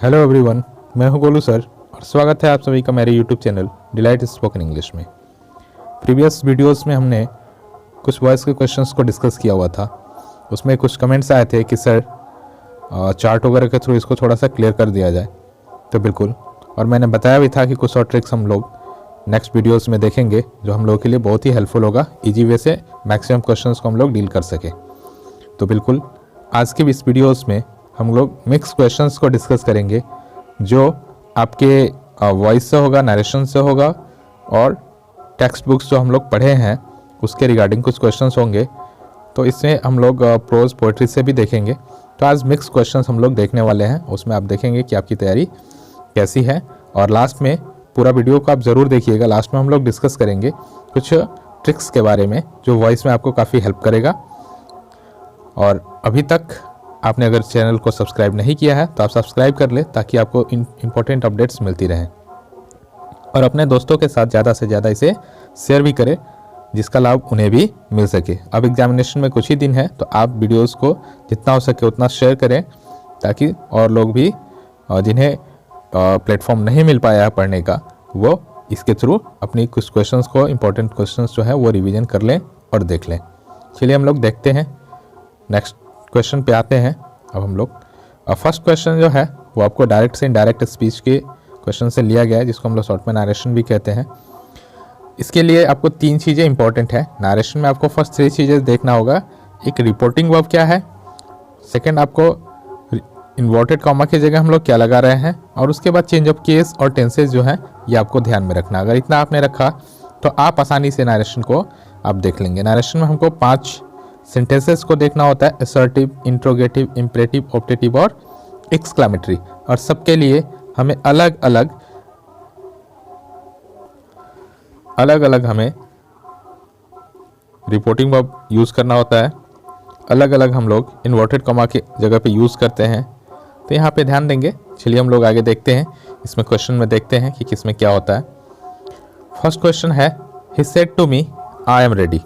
Hello everyone, मैं हूं Golu sir और स्वागत है आप सभी का मेरे YouTube channel delight spoken English में। प्रीवियस वीडियोस में हमने कुछ वॉइस के क्वेश्चंस को डिस्कस किया हुआ था। उसमें कुछ कमेंट्स आए थे कि सर चार्ट वगैरह के थ्रू इसको थोड़ा सा क्लियर कर दिया जाए, तो बिल्कुल। और मैंने बताया भी था कि कुछ और ट्रिक्स हम लोग नेक्स्ट वीडियोज़ में देखेंगे जो हम लोगों के लिए बहुत ही हेल्पफुल होगा, ईजी वे से मैक्सिमम क्वेश्चंस को हम लोग डील कर सकें। तो बिल्कुल आज के इस वीडियोज़ में हम लोग मिक्स क्वेश्चंस को डिस्कस करेंगे जो आपके वॉइस से होगा, नरेशन से होगा और टेक्स्ट बुक्स जो हम लोग पढ़े हैं उसके रिगार्डिंग कुछ क्वेश्चंस होंगे। तो इसमें हम लोग प्रोज पोइट्री से भी देखेंगे। तो आज मिक्स क्वेश्चंस हम लोग देखने वाले हैं, उसमें आप देखेंगे कि आपकी तैयारी कैसी है। और लास्ट में पूरा वीडियो को आप ज़रूर देखिएगा। लास्ट में हम लोग डिस्कस करेंगे कुछ ट्रिक्स के बारे में जो वॉइस में आपको काफ़ी हेल्प करेगा। और अभी तक आपने अगर चैनल को सब्सक्राइब नहीं किया है तो आप सब्सक्राइब कर ले ताकि आपको इम्पोर्टेंट अपडेट्स मिलती रहें। और अपने दोस्तों के साथ ज़्यादा से ज़्यादा इसे शेयर भी करें जिसका लाभ उन्हें भी मिल सके। अब एग्जामिनेशन में कुछ ही दिन है तो आप वीडियोस को जितना हो सके उतना शेयर करें ताकि और लोग भी जिन्हें प्लेटफॉर्म नहीं मिल पाया है पढ़ने का वो इसके थ्रू अपनी कुछ क्वेश्चंस को, इम्पोर्टेंट क्वेश्चंस जो है वो रिवीजन कर लें और देख लें। चलिए हम लोग देखते हैं, नेक्स्ट क्वेश्चन पे आते हैं। अब हम लोग फर्स्ट क्वेश्चन जो है वो आपको डायरेक्ट से इनडायरेक्ट स्पीच के क्वेश्चन से लिया गया है जिसको हम लोग शॉर्ट में नरेशन भी कहते हैं। इसके लिए आपको 3 चीज़ें इंपॉर्टेंट है। नरेशन में आपको फर्स्ट 3 चीज़ें देखना होगा। एक रिपोर्टिंग वर्ब क्या है, सेकंड आपको इन्वर्टेड कॉमा की जगह हम लोग क्या लगा रहे हैं, और उसके बाद चेंज ऑफ केस और टेंसेज जो है ये आपको ध्यान में रखना। अगर इतना आपने रखा तो आप आसानी से नरेशन को आप देख लेंगे। नरेशन में हमको 5 सेंटेंसेस को देखना होता है, असर्टिव, इंट्रोगेटिव, इम्परेटिव, ऑप्टेटिव और एक्सक्लेमेटरी। और सबके लिए हमें अलग अलग हमें रिपोर्टिंग वर्ब यूज़ करना होता है। अलग अलग हम लोग इन्वर्टेड कॉमा के जगह पे यूज़ करते हैं, तो यहाँ पे ध्यान देंगे। चलिए हम लोग आगे देखते हैं, इसमें क्वेश्चन में देखते हैं कि किस में क्या होता है। फर्स्ट क्वेश्चन है, he said to me I am ready.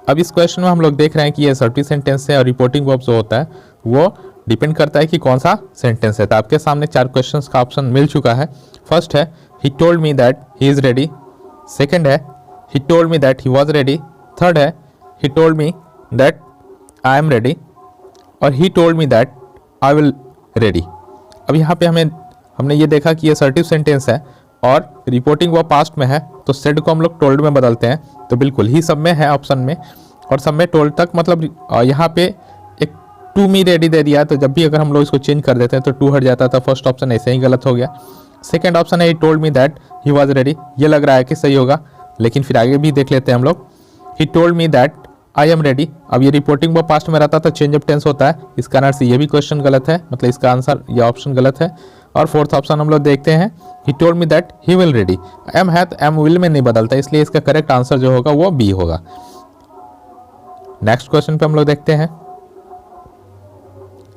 अब इस क्वेश्चन में हम लोग देख रहे हैं कि ये असर्टिव सेंटेंस है और रिपोर्टिंग वर्ब जो होता है वो डिपेंड करता है कि कौन सा सेंटेंस है। तो आपके सामने 4 क्वेश्चंस का ऑप्शन मिल चुका है। फर्स्ट है, he told me that he is ready. Second है, he told me that he was ready. Third है, he told me that I am ready. और he told me that I will ready. अब यहाँ पे हमने ये देखा कि ये असर्टिव सेंटेंस है और रिपोर्टिंग वो पास्ट में है, तो सेड को हम लोग टोल्ड में बदलते हैं। तो बिल्कुल ही सब में है ऑप्शन में, और सब में टोल्ड तक, मतलब यहाँ पे एक टू मी रेडी दे दिया है। तो जब भी अगर हम लोग इसको चेंज कर देते हैं तो टू हट जाता था। फर्स्ट ऑप्शन ऐसे ही गलत हो गया। सेकंड ऑप्शन है, he told me that he was ready, ये लग रहा है कि सही होगा, लेकिन फिर आगे भी देख लेते हैं हम लोग। ही told me that I am ready, अब ये रिपोर्टिंग वो पास्ट में रहता तो चेंज ऑफ टेंस होता है, इस कारण से ये भी क्वेश्चन गलत है, मतलब इसका आंसर ये ऑप्शन गलत है। और फोर्थ ऑप्शन हम लोग देखते हैं, he told me that he will ready. Am है तो एम विल में नहीं बदलता, इसलिए इसका करेक्ट आंसर जो होगा वो बी होगा। नेक्स्ट क्वेश्चन पे हम लोग देखते हैं,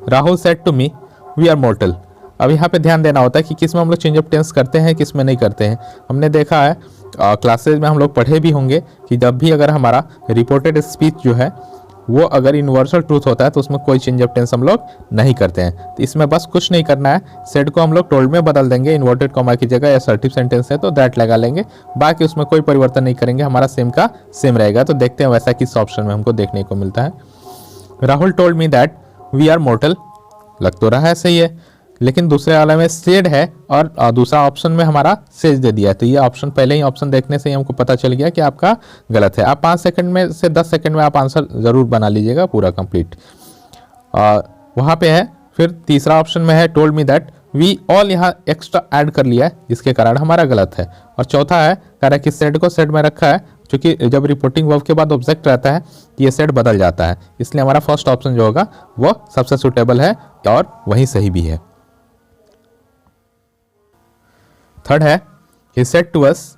Rahul said to me we are mortal. अब यहाँ पे ध्यान देना होता है कि किस में हम लोग चेंज ऑफ टेंस करते हैं, किस में नहीं करते हैं। हमने देखा है क्लासेज में हम लोग पढ़े भी होंगे कि जब भी अगर हमारा रिपोर्टेड स्पीच जो है वो अगर यूनिवर्सल ट्रूथ होता है तो उसमें कोई चेंज ऑफ टेंस हम लोग नहीं करते हैं। तो इसमें बस कुछ नहीं करना है, सेड को हम लोग टोल्ड में बदल देंगे, इन्वर्टेड कॉमा की जगह असर्टिव सेंटेंस है तो दैट लगा लेंगे, बाकी उसमें कोई परिवर्तन नहीं करेंगे, हमारा सेम का सेम रहेगा। तो देखते हैं वैसा किस ऑप्शन में हमको देखने को मिलता है। Rahul told me that we are mortal, लग तो रहा है सही है, लेकिन दूसरे वाले में सेड है और दूसरा ऑप्शन में हमारा सेज दे दिया है। तो ये ऑप्शन पहले ही ऑप्शन देखने से ही हमको पता चल गया कि आपका गलत है। आप 5 सेकंड में से 10 सेकंड में आप आंसर ज़रूर बना लीजिएगा पूरा कंप्लीट। वहाँ पे है, फिर तीसरा ऑप्शन में है told me that, we all यहाँ एक्स्ट्रा ऐड कर लिया है जिसके कारण हमारा गलत है। और चौथा है, कह रहा है कि सेड को सेड में रखा है, क्योंकि जब रिपोर्टिंग वर्ब के बाद ऑब्जेक्ट रहता है ये सेड बदल जाता है, इसलिए हमारा फर्स्ट ऑप्शन जो होगा वो सबसे सुटेबल है और वही सही भी है। थर्ड है, he said to us,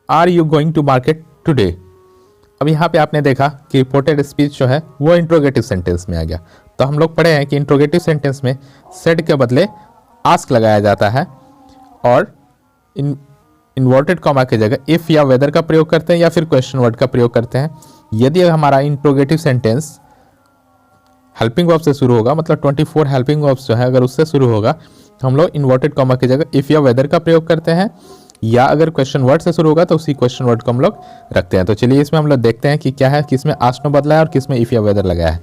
are you going to market today? अब यहाँ पे आपने देखा कि रिपोर्टेड स्पीच जो है वो इंट्रोगेटिव सेंटेंस में आ गया। तो हम लोग पढ़े हैं कि इंट्रोगेटिव सेंटेंस में सेड के बदले आस्क लगाया जाता है और इन्वर्टेड कॉमा की जगह इफ या वेदर का प्रयोग करते हैं या फिर क्वेश्चन वर्ड का प्रयोग करते हैं। यदि हमारा इंट्रोगेटिव सेंटेंस हेल्पिंग वर्ब से शुरू होगा, मतलब 24 हेल्पिंग वर्ब्स जो है अगर उससे शुरू होगा, हम लोग इन्वर्टेड कॉमा की जगह इफ़ या वेदर का प्रयोग करते हैं, या अगर क्वेश्चन वर्ड से शुरू होगा तो उसी क्वेश्चन वर्ड को हम लोग रखते हैं। तो चलिए इसमें हम लोग देखते हैं कि क्या है, किसमें आस्ट नो बदला है और किसमें इफ़ या वेदर लगाया है।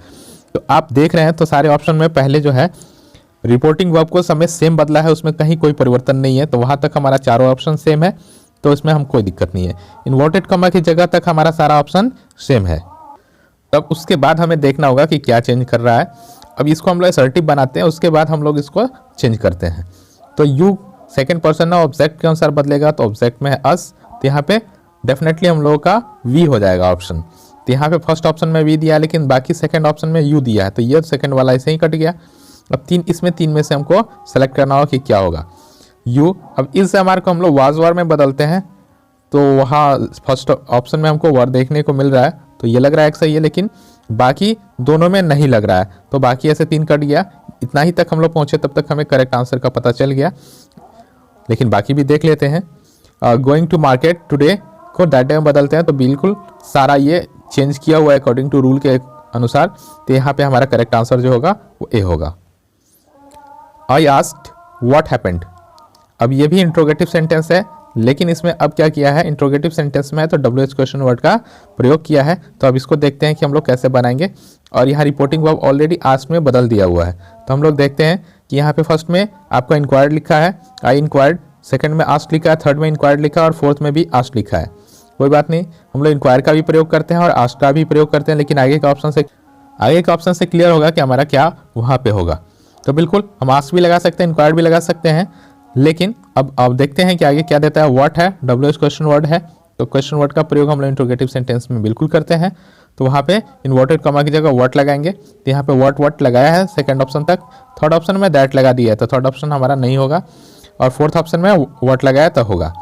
तो आप देख रहे हैं तो सारे ऑप्शन में पहले जो है रिपोर्टिंग वर्ब को समय सेम बदला है, उसमें कहीं कोई परिवर्तन नहीं है। तो वहाँ तक हमारा चारों ऑप्शन सेम है, तो इसमें हम कोई दिक्कत नहीं है। इन्वर्टेड कॉमा की जगह तक हमारा सारा ऑप्शन सेम है। तब उसके बाद हमें देखना होगा कि क्या चेंज कर रहा है। अब इसको हम लोग असर्टिव बनाते हैं, उसके बाद हम लोग इसको चेंज करते हैं। तो यू सेकंड पर्सन है, ऑब्जेक्ट के अनुसार बदलेगा, तो ऑब्जेक्ट में है अस, तो यहाँ पे डेफिनेटली हम लोगों का वी हो जाएगा ऑप्शन। तो यहाँ पे फर्स्ट ऑप्शन में वी दिया है, लेकिन बाकी सेकंड ऑप्शन में यू दिया है, तो ये सेकंड वाला ऐसे ही कट गया। अब तीन में से हमको सेलेक्ट करना होगा कि क्या होगा यू। अब इस एम आर को हम लोग वाज वार में बदलते हैं, तो वहाँ फर्स्ट ऑप्शन में हमको वर देखने को मिल रहा है, तो ये लग रहा है एक सही है, लेकिन बाकी दोनों में नहीं लग रहा है, तो बाकी ऐसे 3 कट गया। इतना ही तक हम लोग पहुँचे, तब तक हमें करेक्ट आंसर का पता चल गया, लेकिन बाकी भी देख लेते हैं। गोइंग टू मार्केट टुडे को दैट डे में बदलते हैं, तो बिल्कुल सारा ये चेंज किया हुआ है अकॉर्डिंग टू रूल के अनुसार। तो यहाँ पे हमारा करेक्ट आंसर जो होगा वो ए होगा। I asked what happened. अब ये भी इंट्रोगेटिव सेंटेंस है, लेकिन इसमें अब क्या किया है, इंट्रोगेटिव सेंटेंस में है तो डब्ल्यू एच क्वेश्चन वर्ड का प्रयोग किया है। तो अब इसको देखते हैं कि हम लोग कैसे बनाएंगे। और यहाँ रिपोर्टिंग वर्ब ऑलरेडी आस्क्ड में बदल दिया हुआ है, तो हम लोग देखते हैं कि यहाँ पे फर्स्ट में आपका इंक्वायर्ड लिखा है, आई इंक्वायर्ड, सेकंड में आस्क्ड लिखा है, थर्ड में इंक्वायर्ड लिखा है और फोर्थ में भी आस्क्ड लिखा है। कोई बात नहीं, हम लोग इंक्वायर का भी प्रयोग करते हैं और आस्क्ड का भी प्रयोग करते हैं, लेकिन आगे के ऑप्शन से क्लियर होगा कि हमारा क्या वहाँ पे होगा। तो बिल्कुल हम आस्क्ड भी लगा सकते हैं, इंक्वायर्ड भी लगा सकते हैं, लेकिन अब देखते हैं कि आगे क्या देता है। व्हाट है, डब्ल्यू एच क्वेश्चन वर्ड है, तो क्वेश्चन वर्ड का प्रयोग हम लोग इंट्रोगेटिव सेंटेंस में बिल्कुल करते हैं। तो वहाँ पे इन्वर्टेड कॉमा की जगह व्हाट लगाएंगे, तो यहाँ पे व्हाट लगाया है सेकंड ऑप्शन तक। थर्ड ऑप्शन में दैट लगा दिया है, तो थर्ड ऑप्शन हमारा नहीं होगा, और फोर्थ ऑप्शन में व्हाट लगाया तो होगा।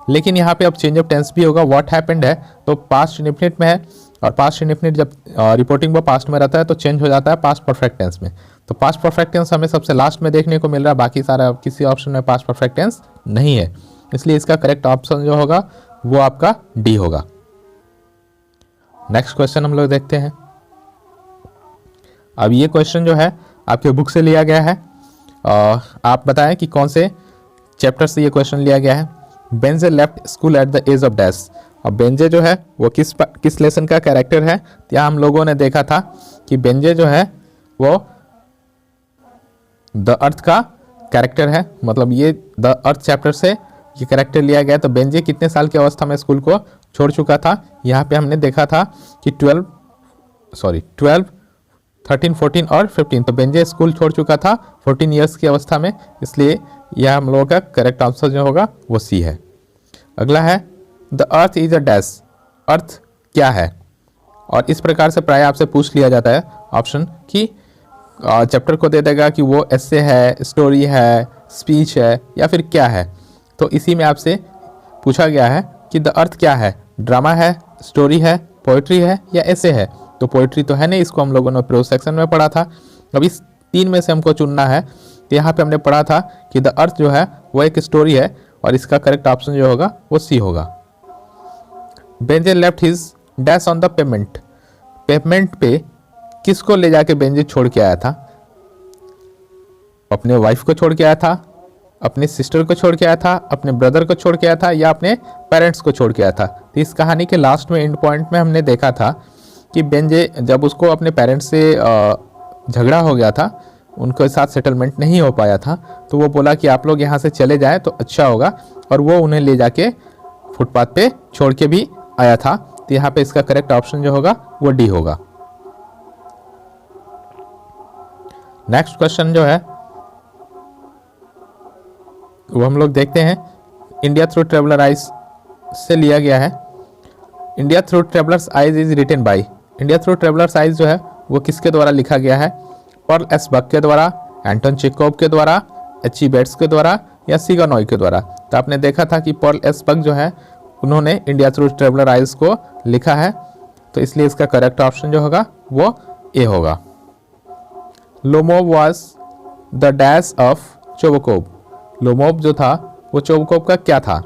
लेकिन यहाँ पे अब चेंज ऑफ टेंस भी होगा। व्हाट हैपेंड है तो पास्ट इंडेफिनिट में है, और पास्ट इंडेफिनिट जब रिपोर्टिंग वो पास्ट में रहता है तो चेंज हो जाता है पास्ट परफेक्ट टेंस में। तो पास्ट परफेक्ट टेंस हमें सबसे लास्ट में देखने को मिल रहा है, बाकी सारा किसी ऑप्शन में पास्ट परफेक्ट टेंस नहीं है, इसलिए इसका करेक्ट ऑप्शन जो होगा वो आपका डी होगा। नेक्स्ट क्वेश्चन हम लोग देखते हैं। अब ये क्वेश्चन जो है आपके बुक से लिया गया है, आप बताएं कि कौन से चैप्टर से ये क्वेश्चन लिया गया है। Benjy left school at the age of dash. अब बेंजे जो है वो किस लेसन का कैरेक्टर है। यहाँ हम लोगों ने देखा था कि बेंजे जो है वो द अर्थ का कैरेक्टर है, मतलब ये द अर्थ चैप्टर से ये कैरेक्टर लिया गया। तो बेंजे कितने साल की अवस्था में स्कूल को छोड़ चुका था। यहाँ पे हमने देखा था कि 12, 13, 14 और 15। तो बेंजे स्कूल छोड़ चुका था 14 ईयर्स की अवस्था में, इसलिए यह हम लोगों का करेक्ट आंसर जो होगा वो सी है। अगला है the earth is a dash. Earth क्या है, और इस प्रकार से प्राय आपसे पूछ लिया जाता है ऑप्शन कि चैप्टर को दे देगा कि वो एसे है, स्टोरी है, स्पीच है या फिर क्या है। तो इसी में आपसे पूछा गया है कि द अर्थ क्या है, ड्रामा है, स्टोरी है, पोइट्री है या ऐसे है। तो पोइट्री तो है नहीं, इसको हम लोगों ने प्रोज सेक्शन में पढ़ा था। अब इस 3 में से हमको चुनना है। तो यहाँ पे हमने पढ़ा था कि द अर्थ जो है वो एक स्टोरी है, और इसका करेक्ट ऑप्शन जो होगा वो सी होगा। Benjy left his dash on the payment. Payment पे किसको ले जाके बेंजे छोड़ के आया था। अपने वाइफ को छोड़ के आया था, अपने सिस्टर को छोड़ के आया था, अपने ब्रदर को छोड़ के आया था, या अपने पेरेंट्स को छोड़ के आया था। तो इस कहानी के लास्ट में एंड पॉइंट में हमने देखा था कि बेंजे जब उसको अपने पेरेंट्स से झगड़ा हो गया था, उनके साथ सेटलमेंट नहीं हो पाया था, तो वो बोला कि आप लोग यहाँ से चले जाएं तो अच्छा होगा, और वो उन्हें ले जाके फुटपाथ पे छोड़ के भी आया था। तो यहाँ पे इसका करेक्ट ऑप्शन जो होगा वो डी होगा। नेक्स्ट क्वेश्चन जो है वो हम लोग देखते हैं, इंडिया थ्रू ट्रेवलर आइज से लिया गया है। India through travellers eyes is written by. India through travellers eyes जो है वो किसके द्वारा लिखा गया है। पर्ल एस बक के द्वारा, एंटन चेकोव के द्वारा, एच ई बेट्स के द्वारा या सिगानॉय के द्वारा। तो आपने देखा था कि पर्ल एस बक जो है उन्होंने इंडिया थ्रू ट्रेवलर आइज को लिखा है, तो इसलिए इसका करेक्ट ऑप्शन जो होगा वो ए होगा। Lomov was the dash of Chubukov. Lomov जो था वो चोबकोव का क्या था,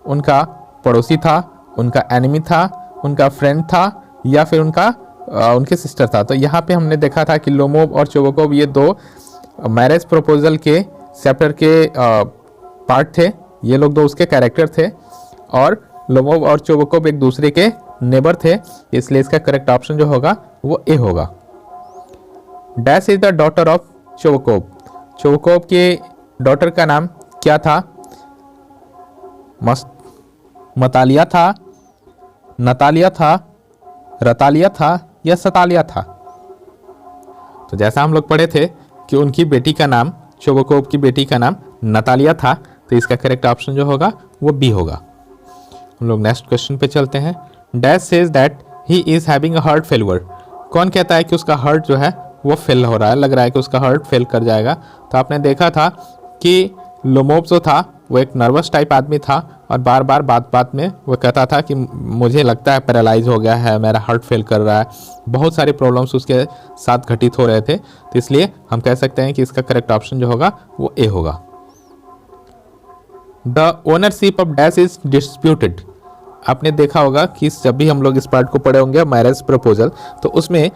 उनका पड़ोसी था, उनका एनिमी था, उनका फ्रेंड था या फिर उनके सिस्टर था। तो यहाँ पे हमने देखा था कि लोमोव और चोबकोव ये 2 मैरिज प्रपोजल के चैप्टर के पार्ट थे, ये लोग दो उसके कैरेक्टर थे, और लोमोव और चोवकोव एक दूसरे के नेबर थे, इसलिए इसका करेक्ट ऑप्शन जो होगा वो ए होगा। Dash is the daughter of Chubukov. Chubukov के डॉटर का नाम क्या था? मतालिया था, नतालिया था, रतालिया था या सतालिया था? तो जैसा हम लोग पढ़े थे कि उनकी बेटी का नाम, चोवकोव की बेटी का नाम नतालिया था, तो इसका करेक्ट ऑप्शन जो होगा वो बी होगा। हम लोग नेक्स्ट क्वेश्चन पे चलते हैं। Dash says that he is having a heart failure. कौन कहता है कि उसका हार्ट जो है वो फेल हो रहा है, लग रहा है कि उसका हार्ट फेल कर जाएगा? तो आपने देखा था कि लोमोव जो था वो एक नर्वस टाइप आदमी था, और बार बार बात में वो कहता था कि मुझे लगता है पैरालाइज हो गया है, मेरा हार्ट फेल कर रहा है। बहुत सारे प्रॉब्लम्स उसके साथ घटित हो रहे थे, तो इसलिए हम कह सकते हैं कि इसका करेक्ट ऑप्शन जो होगा वो ए होगा। The ownership of dash is disputed. आपने देखा होगा कि जब भी हम लोग इस पार्ट को पढ़े होंगे मैरिज प्रपोजल, तो उसमें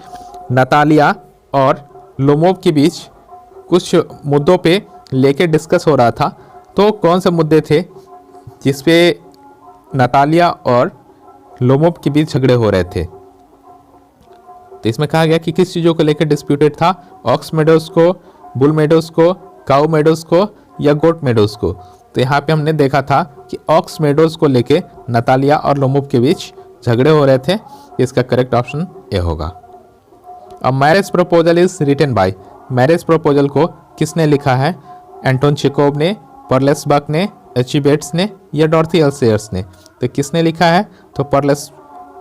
नतालिया और लोमोव के बीच कुछ मुद्दों पे लेके डिस्कस हो रहा था। तो कौन से मुद्दे थे जिस पे नतालिया और लोमोव के बीच झगड़े हो रहे थे? तो इसमें कहा गया कि किस चीज़ों को लेकर डिस्प्यूटेड था? ऑक्स मेडोज को, बुल मेडोज को, काउ मेडोज को या गोट मेडोज को? तो यहाँ पे हमने देखा था कि ऑक्स मेडोज को लेके नतालिया और लोमोव के बीच झगड़े हो रहे थे। इसका करेक्ट ऑप्शन ए होगा। अब marriage proposal is written by. Marriage proposal को किसने लिखा है? एंटोन चेकोव ने, परलेस बक ने, एचिबेट्स ने या डॉर्थी एल्सेयर्स ने? तो किसने लिखा है? तो परलेस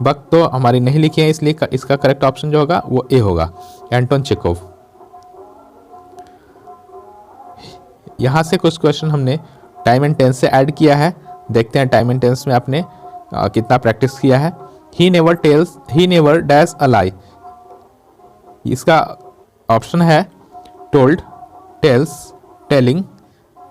बक तो हमारी नहीं लिखी है, इसलिए इसका करेक्ट ऑप्शन जो होगा वो ए होगा, एंटोन चेकोव। यहाँ से कुछ क्वेश्चन हमने टाइम एंड टेंस से ऐड किया है। देखते हैं टाइम एंड टेंस में आपने कितना प्रैक्टिस किया है। ही नेवर डैश अ लाई। इसका ऑप्शन है टोल्ड, टेल्स, टेलिंग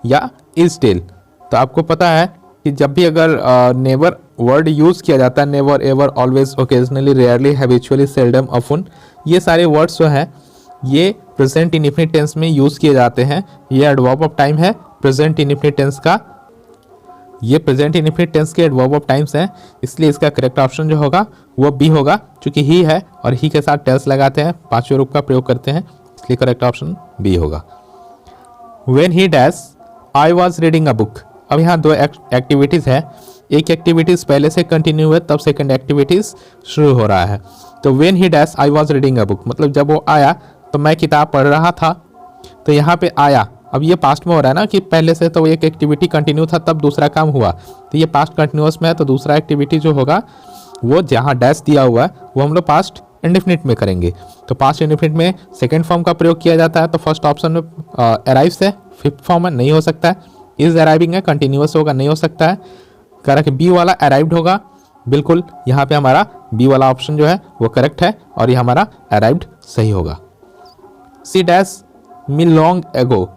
या इज टेल। तो आपको पता है कि जब भी अगर नेवर वर्ड यूज़ किया जाता है, never, ever, always, occasionally, rarely, habitually, seldom, often, ये सारे वर्ड्स जो हैं ये प्रेजेंट इंडेफिनिट टेंस में यूज़ किए जाते हैं। ये एडवर्ब ऑफ टाइम है प्रेजेंट इंडेफिनिट टेंस का, ये प्रेजेंट इंडेफिनिट टेंस के एडवर्ब ऑफ टाइम्स हैं, इसलिए इसका करेक्ट ऑप्शन जो होगा वो बी होगा। क्योंकि ही है और ही के साथ टेल्स लगाते हैं, पांचवें रूप का प्रयोग करते हैं, इसलिए करेक्ट ऑप्शन बी होगा। When he dash I was reading a book. अब यहाँ दो एक्टिविटीज़ है, एक एक्टिविटीज़ पहले से कंटिन्यू है, तब सेकंड एक्टिविटीज़ शुरू हो रहा है। तो when he dash I was reading a book मतलब जब वो आया तो मैं किताब पढ़ रहा था। तो यहाँ पे आया, अब ये पास्ट में हो रहा है ना कि पहले से तो एक एक्टिविटी कंटिन्यू था तब दूसरा काम हुआ, तो ये पास्ट कंटिन्यूअस में है, तो दूसरा एक्टिविटी जो होगा वो जहाँ डैश दिया हुआ है वो हम लोग पास्ट इंडेफिनिट में करेंगे। तो पास्ट इंडेफिनिट में सेकेंड फॉर्म का प्रयोग किया जाता है, तो फर्स्ट ऑप्शन में अराइव्स है, फिफ्थ फॉर्म में नहीं हो सकता है, इज अराइविंग है, कंटिन्यूअस होगा, नहीं हो सकता है। कह रहा कि बी वाला अराइव्ड होगा, बिल्कुल यहाँ पे हमारा बी वाला ऑप्शन जो है वो करेक्ट है और ये हमारा अराइव्ड सही होगा। सी डैश मी लॉन्ग एगो।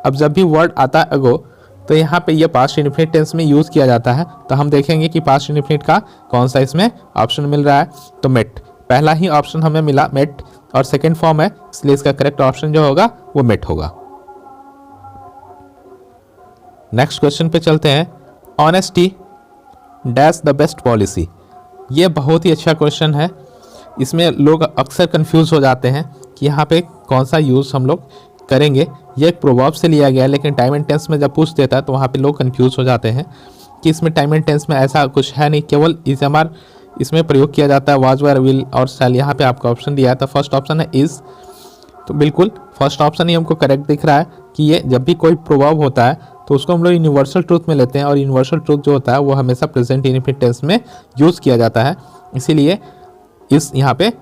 अब जब भी वर्ड आता है एगो तो यहाँ पे ये पास्ट इंडेफिनिट टेंस में यूज़ किया जाता है, तो हम देखेंगे कि पास्ट इंडेफिनिट का कौन सा इसमें ऑप्शन मिल रहा है। तो मेट, पहला ही ऑप्शन हमें मिला मेट, और सेकेंड फॉर्म है, इसलिए इसका करेक्ट ऑप्शन जो होगा वो मेट होगा। नेक्स्ट क्वेश्चन पे चलते हैं। Honesty dash the best policy. ये बहुत ही अच्छा क्वेश्चन है, इसमें लोग अक्सर कंफ्यूज हो जाते हैं कि यहाँ पे कौन सा यूज़ हम लोग करेंगे। ये एक प्रोवर्ब से लिया गया है, लेकिन टाइम एंड टेंस में जब पूछ देता है तो वहाँ पे लोग कंफ्यूज हो जाते हैं कि इसमें टाइम एंड टेंस में ऐसा कुछ है नहीं, केवल इज एम आर इसमें प्रयोग किया जाता है, वाज वर विल और शैल। यहाँ पे आपका ऑप्शन दिया है, तो फर्स्ट ऑप्शन है इज, तो बिल्कुल फर्स्ट ऑप्शन ही हमको करेक्ट दिख रहा है कि ये जब भी कोई प्रोवर्ब होता है तो उसको हम लोग यूनिवर्सल ट्रूथ में लेते हैं, और यूनिवर्सल ट्रूथ जो होता है वो हमेशा प्रेजेंट इंडेफिनिट टेंस में यूज़ किया जाता है, इसीलिए इस यहाँ पे।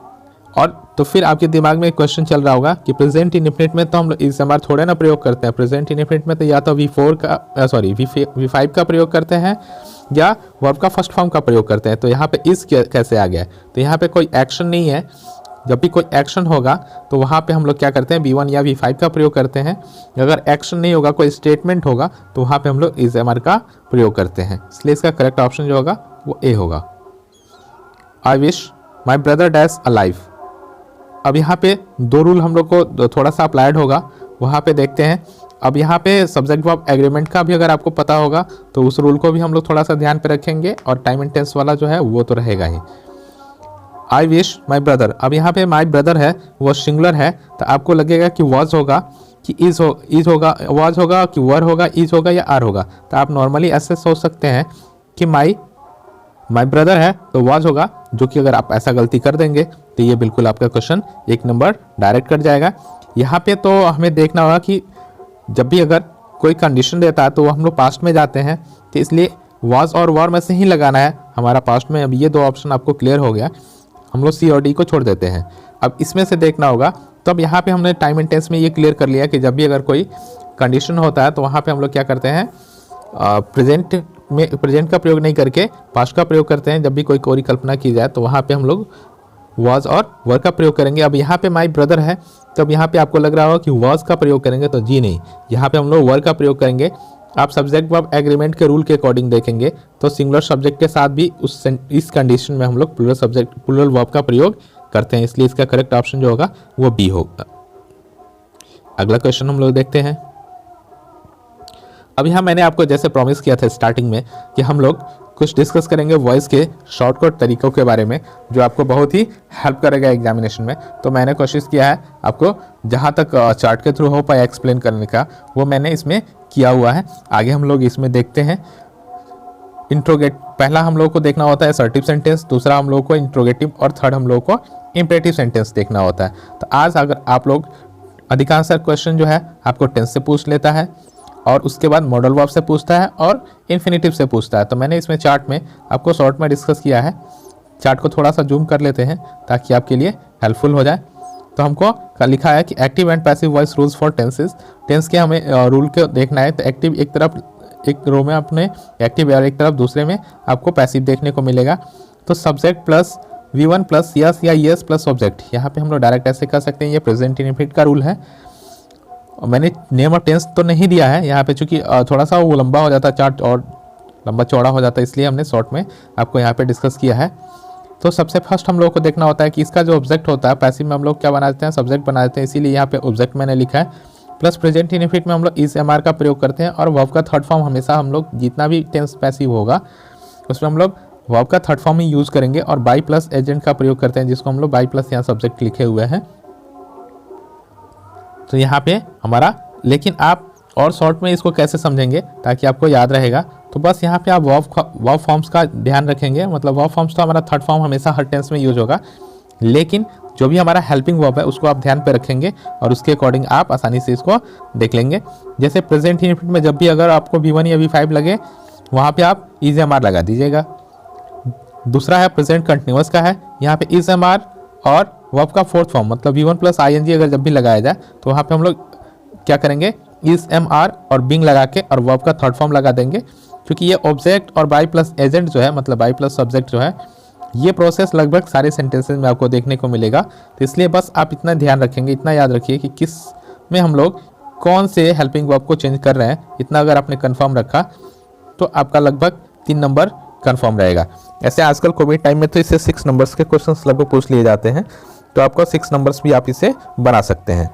और तो फिर आपके दिमाग में एक क्वेश्चन चल रहा होगा कि प्रेजेंट इंडेफिनिट में तो हम लोग इस बार थोड़े ना प्रयोग करते हैं, प्रेजेंट इंडेफिनिट में तो या तो V5 का प्रयोग करते हैं या वर्ब का फर्स्ट फॉर्म का प्रयोग करते हैं। तो यहाँ पे इस कैसे आ गया है? तो यहाँ पे कोई एक्शन नहीं है, जब भी कोई एक्शन होगा तो वहाँ पे हम लोग क्या करते हैं, V1 या V5 का प्रयोग करते हैं। अगर एक्शन नहीं होगा, कोई स्टेटमेंट होगा, तो वहाँ पे हम लोग इज एम आर का प्रयोग करते हैं, इसलिए इसका करेक्ट ऑप्शन जो होगा वो ए होगा। I wish my brother dash alive. अब यहाँ पे दो रूल हम लोग को थोड़ा सा अप्लाइड होगा, वहाँ पे देखते हैं। अब यहाँ पे सब्जेक्ट वर्ब एग्रीमेंट का भी अगर आपको पता होगा तो उस रूल को भी हम लोग थोड़ा सा ध्यान पे रखेंगे, और टाइम एंड टेंस वाला जो है वो तो रहेगा ही। आई विश माई ब्रदर, अब यहाँ पे माई ब्रदर है वो सिंगुलर है, तो आपको लगेगा कि वॉज होगा कि इज होगा, वॉज होगा कि वर होगा, इज होगा या आर होगा। तो आप नॉर्मली ऐसे सोच सकते हैं कि माई ब्रदर है तो वॉज होगा, जो कि अगर आप ऐसा गलती कर देंगे तो ये बिल्कुल आपका क्वेश्चन 1 नंबर डायरेक्ट कट जाएगा। यहाँ पे तो हमें देखना होगा कि जब भी अगर कोई कंडीशन देता है तो हम लोग पास्ट में जाते हैं, तो इसलिए वॉज और वर में से ही लगाना है हमारा पास्ट में। अब ये 2 ऑप्शन आपको क्लियर हो गया, हम लोग सी और डी को छोड़ देते हैं। अब इसमें से देखना होगा, तो अब यहाँ पे हमने टाइम एंड टेंस में ये क्लियर कर लिया कि जब भी अगर कोई कंडीशन होता है तो वहाँ पे हम लोग क्या करते हैं, प्रेजेंट का प्रयोग नहीं करके पास्ट का प्रयोग करते हैं। जब भी कोई कल्पना की जाए तो वहाँ पे हम लोग वॉज और वर का प्रयोग करेंगे। अब यहाँ पे माई ब्रदर है, तो अब यहाँ पे आपको लग रहा होगा कि वॉज का प्रयोग करेंगे, तो जी नहीं, यहाँ पे हम लोग वर का प्रयोग करेंगे। आप सब्जेक्ट वर्ब एग्रीमेंट के रूल के अकॉर्डिंग देखेंगे तो सिंगुलर सब्जेक्ट के साथ भी इस कंडीशन में हम लोग प्लूरल वर्ब का प्रयोग करते हैं, इसलिए इसका करेक्ट ऑप्शन जो होगा वो बी होगा। अगला क्वेश्चन हम लोग देखते हैं। अब यहाँ मैंने आपको जैसे प्रॉमिस किया था स्टार्टिंग में कि हम लोग कुछ डिस्कस करेंगे वॉइस के शॉर्टकट तरीकों के बारे में, जो आपको बहुत ही हेल्प करेगा एग्जामिनेशन में। तो मैंने कोशिश किया है आपको जहाँ तक चार्ट के थ्रू हो पाए एक्सप्लेन करने का, वो मैंने इसमें किया हुआ है। आगे हम लोग इसमें देखते हैं इंट्रोगेट, पहला हम लोग को देखना होता है असर्टिव सेंटेंस, दूसरा हम लोग को इंट्रोगेटिव, और थर्ड हम लोग को इंपरेटिव सेंटेंस देखना होता है। तो आज अगर आप लोग अधिकांश क्वेश्चन जो है आपको टेंस से पूछ लेता है, और उसके बाद मॉडल वर्ब से पूछता है और इन्फिनेटिव से पूछता है। तो मैंने इसमें चार्ट में आपको शॉर्ट में डिस्कस किया है। चार्ट को थोड़ा सा जूम कर लेते हैं ताकि आपके लिए हेल्पफुल हो जाए। तो हमको लिखा है कि active and passive voice rules for tenses, tense के हमें रूल को देखना है। तो एक्टिव एक तरफ एक रो में अपने एक्टिव और एक तरफ दूसरे में आपको पैसिव देखने को मिलेगा। तो subject plus V1 plus yes या यस प्लस ऑब्जेक्ट, यहाँ पे हम लोग डायरेक्ट ऐसे कर सकते हैं, ये प्रेजेंट इंडेफिनिट का रूल है। मैंने नेम और टेंस तो नहीं दिया है यहाँ पे, चूंकि थोड़ा सा वो लंबा हो जाता है चार्ट और लंबा चौड़ा हो जाता है, इसलिए हमने शॉर्ट में आपको यहाँ पे डिस्कस किया है। तो सबसे फर्स्ट हम लोग को देखना होता है कि इसका जो ऑब्जेक्ट होता है, पैसिव में हम लोग क्या बना देते हैं, सब्जेक्ट बना देते हैं, इसीलिए यहाँ पे ऑब्जेक्ट मैंने लिखा है। प्लस प्रेजेंट इंडेफिनिट में हम लोग इज एम आर का प्रयोग करते हैं, और वर्ब का थर्ड फॉर्म हमेशा हम लोग जितना भी टेंस पैसिव होगा उसमें हम लोग वर्ब का थर्ड फॉर्म ही यूज़ करेंगे, और बाई प्लस एजेंट का प्रयोग करते हैं, जिसको हम लोग बाई प्लस यहाँ सब्जेक्ट लिखे हुए हैं। तो यहाँ पे हमारा, लेकिन आप और शॉर्ट में इसको कैसे समझेंगे ताकि आपको याद रहेगा, तो बस यहाँ पे आप वर्ब फॉर्म्स का ध्यान रखेंगे। मतलब वर्ब फॉर्म्स तो हमारा थर्ड फॉर्म हमेशा हर टेंस में यूज होगा, लेकिन जो भी हमारा हेल्पिंग वर्ब है उसको आप ध्यान पे रखेंगे, और उसके अकॉर्डिंग आप आसानी से इसको देख लेंगे। जैसे प्रेजेंट इंडेफिनिट में जब भी अगर आपको V1 या V5 लगे, वहाँ पे आप इज एम आर लगा दीजिएगा। दूसरा है प्रेजेंट कंटिन्यूअस का है, यहाँ पे इज एम आर और वर्ब का फोर्थ फॉर्म मतलब V1 प्लस ING अगर जब भी लगाया जाए तो वहाँ पे हम लोग क्या करेंगे, इज एम आर और बिंग लगा के और वर्ब का थर्ड फॉर्म लगा देंगे। क्योंकि ये ऑब्जेक्ट और बाई प्लस एजेंट जो है, मतलब बाई प्लस सब्जेक्ट जो है, ये प्रोसेस लगभग सारे सेंटेंसेस में आपको देखने को मिलेगा। तो इसलिए बस आप इतना ध्यान रखेंगे, इतना याद रखिए कि किस में हम लोग कौन से हेल्पिंग वर्ब को चेंज कर रहे हैं। इतना अगर आपने कन्फर्म रखा तो आपका लगभग 3 नंबर कन्फर्म रहेगा। ऐसे आजकल कोविड टाइम में तो इससे 6 नंबर्स के क्वेश्चन लगभग पूछ लिए जाते हैं, तो आपको 6 नंबर्स भी आप इसे बना सकते हैं।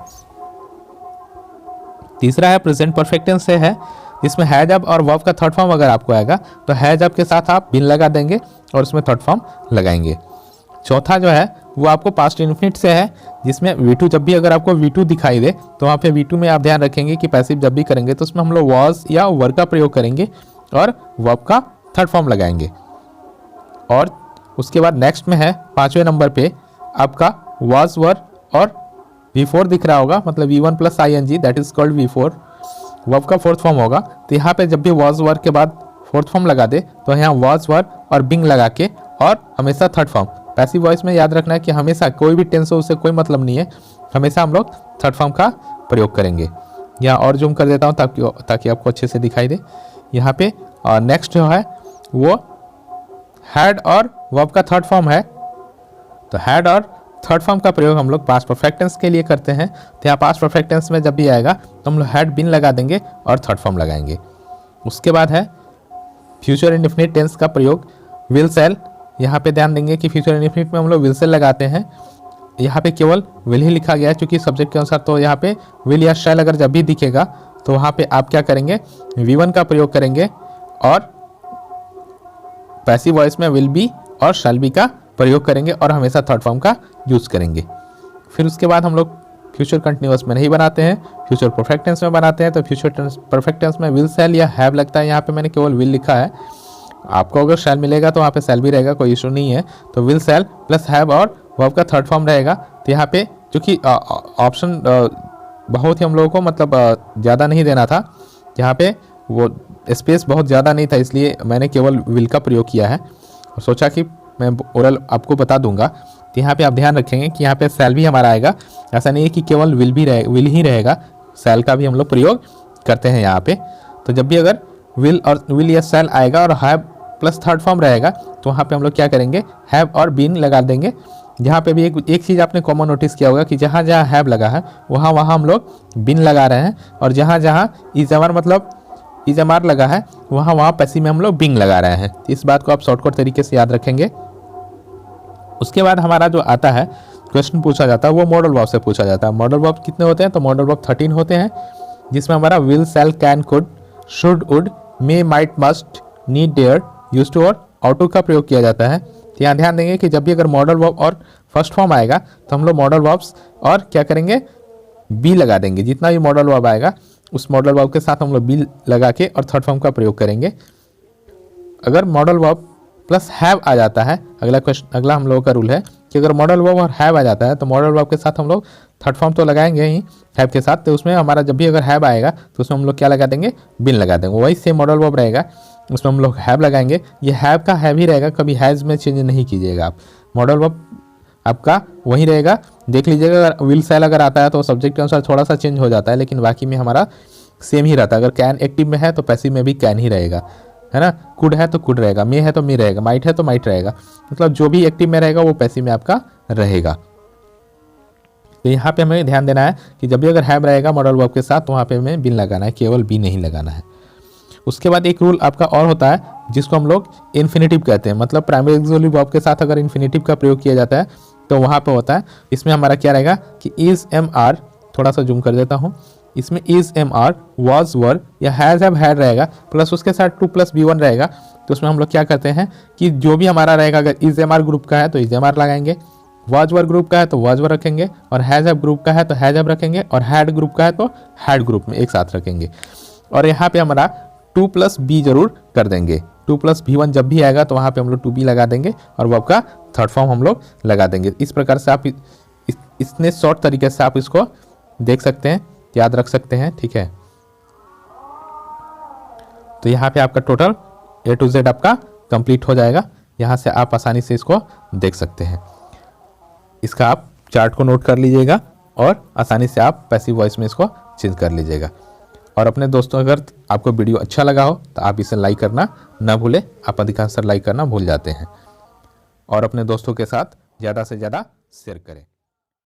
तीसरा है प्रेजेंट परफेक्ट टेंस से है, इसमें है जब और वर्ब का थर्ड फॉर्म अगर आपको आएगा तो है जब के साथ आप बिन लगा देंगे और उसमें थर्ड फॉर्म लगाएंगे। चौथा जो है वो आपको पास्ट इन्फिनिट से है, जिसमें V2 जब भी अगर आपको V2 दिखाई दे तो वहाँ पे V2 में आप ध्यान रखेंगे कि पैसिव जब भी करेंगे तो उसमें हम लोग वॉज या वर का प्रयोग करेंगे और वर्ब का थर्ड फॉर्म लगाएंगे। और उसके बाद नेक्स्ट में है 5वें नंबर पे आपका वॉज वर और V4 दिख रहा होगा, मतलब V1 plus ING that is called V4, verb का फोर्थ फॉर्म होगा। तो यहाँ पे जब भी वॉज वर के बाद फोर्थ फॉर्म लगा दे तो यहाँ वॉज वर और बिंग लगा के और हमेशा थर्ड फॉर्म। पैसिव वॉइस में याद रखना है कि हमेशा कोई भी टेंस हो उससे कोई मतलब नहीं है, हमेशा हम लोग थर्ड फॉर्म का प्रयोग करेंगे। यहाँ और जूम कर देता हूँ ताकि आपको अच्छे से दिखाई दे। यहाँ पे नेक्स्ट जो है वो हैड और वर्ब का थर्ड फॉर्म है, तो हैड और थर्ड फॉर्म का प्रयोग हम लोग पास्ट परफेक्ट टेंस के लिए करते हैं। तो यहाँ पास्ट परफेक्ट टेंस में जब भी आएगा तो हम लोग हैड बिन लगा देंगे और थर्ड फॉर्म लगाएंगे। उसके बाद है फ्यूचर इंडेफिनिट टेंस का प्रयोग, विल सेल। यहाँ पे ध्यान देंगे कि फ्यूचर इंडेफिनिट में हम लोग विल सेल लगाते हैं। यहाँ पे केवल विल ही लिखा गया है क्योंकि सब्जेक्ट के अनुसार, तो यहाँ पे विल या शैल अगर जब भी दिखेगा तो वहाँ पे आप क्या करेंगे, V1 का प्रयोग करेंगे और पैसिव वॉइस में विल बी और शैल बी का प्रयोग करेंगे और हमेशा थर्ड फॉर्म का यूज़ करेंगे। फिर उसके बाद हम लोग फ्यूचर कंटिन्यूअस में नहीं बनाते हैं, फ्यूचर परफेक्ट टेंस में बनाते हैं। तो फ्यूचर परफेक्ट टेंस में विल शैल या हैव लगता है, यहाँ पे मैंने केवल विल लिखा है। आपको अगर शैल मिलेगा तो वहाँ पे शैल भी रहेगा, कोई इशू नहीं है। तो विल शैल प्लस हैव और वर्ब का थर्ड फॉर्म रहेगा। तो यहाँ पे चूँकि ऑप्शन बहुत ही हम लोगों को मतलब ज़्यादा नहीं देना था, यहाँ पे वो स्पेस बहुत ज़्यादा नहीं था, इसलिए मैंने केवल विल का प्रयोग किया है और सोचा कि मैं ओरल आपको बता दूंगा। तो यहाँ पे आप ध्यान रखेंगे कि यहाँ पे शैल भी हमारा आएगा, ऐसा नहीं है कि केवल विल ही रहेगा, शैल का भी हम लोग प्रयोग करते हैं यहाँ पे। तो जब भी अगर विल या शैल आएगा और हैव प्लस थर्ड फॉर्म रहेगा तो वहाँ पे हम लोग क्या करेंगे, हैव और बीन लगा देंगे। जहाँ पे भी एक चीज़ आपने कॉमन नोटिस किया होगा कि जहाँ जहाँ हैव लगा है वहाँ हम लोग बीन लगा रहे हैं, और जहाँ जहाँ इज एम आर लगा है वहाँ पैसिव में हम लोग बिंग लगा रहे हैं। इस बात को आप शॉर्टकट तरीके से याद रखेंगे। उसके बाद हमारा जो आता है क्वेश्चन पूछा जाता है वो मॉडल वर्ब से पूछा जाता है। मॉडल वर्ब कितने होते हैं, तो मॉडल वर्ब 13 होते हैं, जिसमें हमारा will, shall, can, could, should, would, may, might, must, need, dare, used to और ought to का प्रयोग किया जाता है। तो यहाँ ध्यान देंगे कि जब भी अगर मॉडल वर्ब और फर्स्ट फॉर्म आएगा तो हम लोग मॉडल वर्ब्स और क्या करेंगे, बी लगा देंगे। जितना भी मॉडल वर्ब आएगा उस मॉडल वर्ब के साथ हम लोग बी लगा के और थर्ड फॉर्म का प्रयोग करेंगे। अगर मॉडल वर्ब प्लस हैव आ जाता है, अगला हम लोगों का रूल है कि अगर मॉडल वर्ब और हैव आ जाता है तो मॉडल वर्ब के साथ हम लोग थर्ड फॉर्म तो लगाएंगे ही हैव के साथ। तो उसमें हमारा जब भी अगर हैव आएगा तो उसमें हम लोग क्या लगा देंगे, बिन लगा देंगे। वही सेम मॉडल वर्ब रहेगा, उसमें हम लोग हैव लगाएंगे। ये हैव का हैव ही रहेगा, कभी हैज़ में चेंज नहीं कीजिएगा आप। मॉडल वर्ब आपका वही रहेगा। देख लीजिएगा अगर विल शैल अगर आता है तो सब्जेक्ट के अनुसार थोड़ा सा चेंज हो जाता है, लेकिन बाकी में हमारा सेम ही रहता है। अगर कैन एक्टिव में है तो पैसिव में भी कैन ही रहेगा, है ना। कुड है तो कुड रहेगा, मे है तो मे रहेगा, माइट है तो माइट रहेगा। मतलब जो भी एक्टिव में रहेगा वो पैसिव में आपका रहेगा। तो यहाँ पे हमें ध्यान देना है कि जब भी अगर हैव रहेगा मॉडल वर्ब के साथ तो वहाँ पे हमें बिन लगाना है, केवल बी नहीं लगाना है। उसके बाद एक रूल आपका और होता है जिसको हम लोग इन्फिनेटिव कहते हैं। मतलब प्राइमरी एक्सिलरी वर्ब के साथ अगर इन्फिनेटिव का प्रयोग किया जाता है तो वहाँ पे होता है, इसमें हमारा क्या रहेगा कि इज एम आर, थोड़ा सा जूम कर देता हूँ, इसमें is am are, was were या हैज हैव हैड रहेगा, प्लस उसके साथ 2 + B1 रहेगा। तो उसमें हम लोग क्या करते हैं कि जो भी हमारा रहेगा, अगर इज एम आर ग्रुप का है तो इज एम आर लगाएंगे, वॉज वर ग्रुप का है तो वॉज वर रखेंगे, और हैज हैव ग्रुप का है तो हैज हैव रखेंगे, और हैड ग्रुप का है तो हैड ग्रुप में एक साथ रखेंगे। और यहाँ पे हमारा 2 + B जरूर कर देंगे। 2 + B1 जब भी आएगा तो वहाँ पे हम लोग 2B लगा देंगे और वर्ब का थर्ड फॉर्म हम लोग लगा देंगे। इस प्रकार से आप इतने शॉर्ट तरीके से आप इसको देख सकते हैं, याद रख सकते हैं, ठीक है। तो यहाँ पे आपका टोटल A to Z आपका कंप्लीट हो जाएगा। यहाँ से आप आसानी से इसको देख सकते हैं। इसका आप चार्ट को नोट कर लीजिएगा और आसानी से आप पैसिव वॉइस में इसको चेंज कर लीजिएगा। और अपने दोस्तों, अगर आपको वीडियो अच्छा लगा हो तो आप इसे लाइक करना ना भूलें। आप अधिकांश लाइक करना भूल जाते हैं। और अपने दोस्तों के साथ ज़्यादा से ज़्यादा शेयर करें।